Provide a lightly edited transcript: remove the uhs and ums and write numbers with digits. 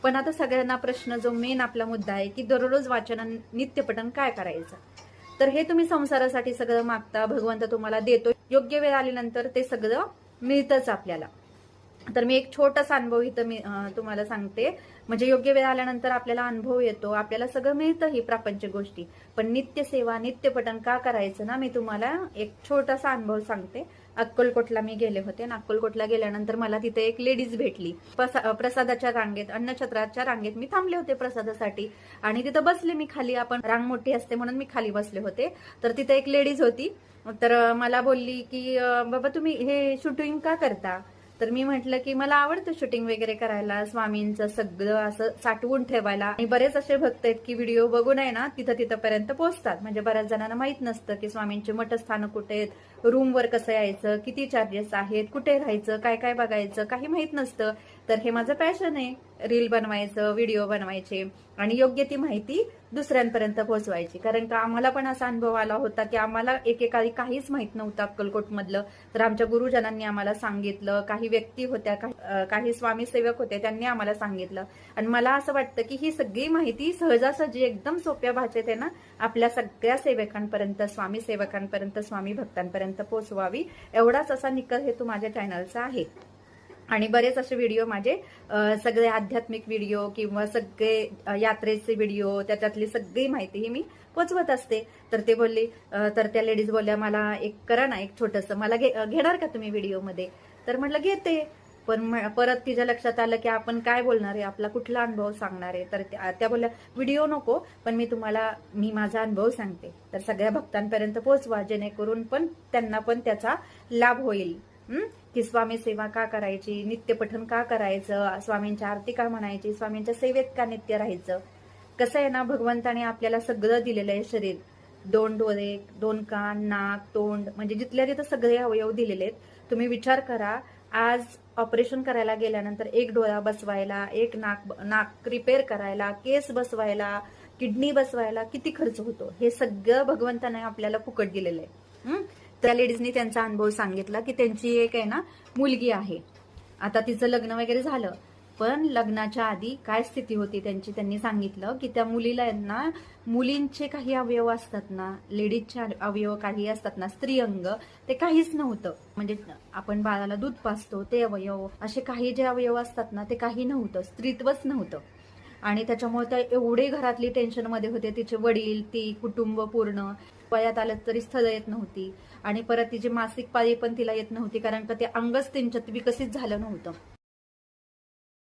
पण आता सगळ्यांना प्रश्न जो मेन आपला मुद्दा आहे की दररोज वाचन आणि नित्यपठण काय करायचं. तर हे तुम्ही संसारासाठी सगळं मागता, भगवंत तुम्हाला देतो, योग्य वेळ आल्यानंतर ते सगळं मिळतंच आपल्याला. तर मी एक छोटासा अनुभव इथं मी तुम्हाला सांगते. म्हणजे योग्य वेळ आल्यानंतर आपल्याला अनुभव येतो, आपल्याला सगळं मिळतं ही प्रापंचिक गोष्टी, पण नित्यसेवा नित्यपठण का करायचं ना, मी तुम्हाला एक छोटासा अनुभव सांगते. अक्कलकोटला मी गेले होते आणि अक्कलकोटला गेल्यानंतर मला तिथे एक लेडीज भेटली. प्रसादाच्या रांगेत, अन्नछत्राच्या रांगेत मी थांबले होते प्रसादासाठी आणि तिथं बसले मी खाली. आपण रांग मोठी असते म्हणून मी खाली बसले होते. तर तिथे एक लेडीज होती. तर मला बोलली की बाबा तुम्ही हे शूटिंग का करता. तर मी म्हटलं की मला आवडतं शूटिंग वगैरे करायला, स्वामींचं सगळं असं साठवून ठेवायला. आणि बरेच असे भक्त आहेत की व्हिडिओ बघून आहे ना तिथपर्यंत पोहोचतात. म्हणजे बऱ्याच जणांना माहित नसतं की स्वामींचे मठस्थान कुठे आहेत, रूमवर कसं यायचं, किती चार्जेस आहेत, कुठे राहायचं, काय काय बघायचं, काही माहित नसतं. तर हे माझं पॅशन आहे, रील बनवायचं, व्हिडिओ बनवायचे आणि योग्य ती माहिती दुसऱ्यांपर्यंत पोहोचवायची. कारण का आम्हाला पण असा अनुभव आला होता की आम्हाला एकेकाळी काहीच माहित नव्हतं अक्कलकोट मधलं. तर आमच्या गुरुजनांनी आम्हाला सांगितलं, काही व्यक्ती होत्या, काही स्वामी सेवक होते, त्यांनी आम्हाला सांगितलं. आणि मला असं वाटतं की ही सगळी माहिती सहजासहजी एकदम सोप्या भाषेत आहे ना आपल्या सगळ्या सेवकांपर्यंत, स्वामी सेवकांपर्यंत, स्वामी भक्तांपर्यंत पोहोचवावी, एवढाच असा निकष हेतू माझ्या चॅनलचा आहे. आणि बरेच असे व्हिडिओ माझे सगळे आध्यात्मिक व्हिडिओ किंवा सगळे यात्रेचे व्हिडिओ, त्याच्यातली सगळी माहिती ही मी पोचवत असते. तर ते बोलले, तर त्या लेडीज बोलल्या मला एक करा ना, एक छोटंसं, मला घेणार का तुम्ही व्हिडिओमध्ये. तर म्हटलं घेते. पण परत तिच्या लक्षात आलं की आपण काय बोलणार आहे, आपला कुठला अनुभव सांगणार आहे. तर त्या बोलल्या व्हिडिओ नको, पण मी माझा अनुभव सांगते, तर सगळ्या भक्तांपर्यंत पोहोचवा, जेणेकरून पण त्यांना पण त्याचा लाभ होईल. की स्वामी सेवा का करायची, नित्यपठण का करायचं, स्वामींच्या आरती का म्हणायची, स्वामींच्या सेवेत का नित्य राहायचं. कसं आहे ना, भगवंताने आपल्याला सगळं दिलेलं आहे शरीर, 2 डोळे, 2 कान, नाक, तोंड, म्हणजे जिथल्या तिथं सगळे अवयव दिलेले आहेत. तुम्ही विचार करा, आज ऑपरेशन करायला गेल्यानंतर एक डोळा बसवायला, एक नाक रिपेअर करायला, केस बसवायला, किडनी बसवायला किती खर्च होतो. हे सगळं भगवंताने आपल्याला फुकट दिलेलं आहे. त्या लेडीजनी त्यांचा अनुभव सांगितला की त्यांची एक आहे ना मुलगी आहे. आता तिचं लग्न वगैरे झालं, पण लग्नाच्या आधी काय स्थिती होती त्यांची, त्यांनी सांगितलं की त्या मुलीला ना मुलींचे काही अवयव असतात ना, लेडीजचे अवयव काही असतात ना, स्त्री अंग, ते काहीच नव्हतं. म्हणजे आपण बाळाला दूध पाजतो ते अवयव, असे काही जे अवयव असतात ना ते काही नव्हतं, स्त्रीत्वच नव्हतं. आणि त्याच्यामुळे त्या एवढे घरातली टेन्शन मध्ये होते, तिचे वडील, ती, कुटुंब पूर्ण. वयात आलं तरी स्थळ येत नव्हती आणि परत तिची मासिक पाळी पण तिला येत नव्हती, कारण का ते अंगच त्यांच्यात विकसित झालं नव्हतं.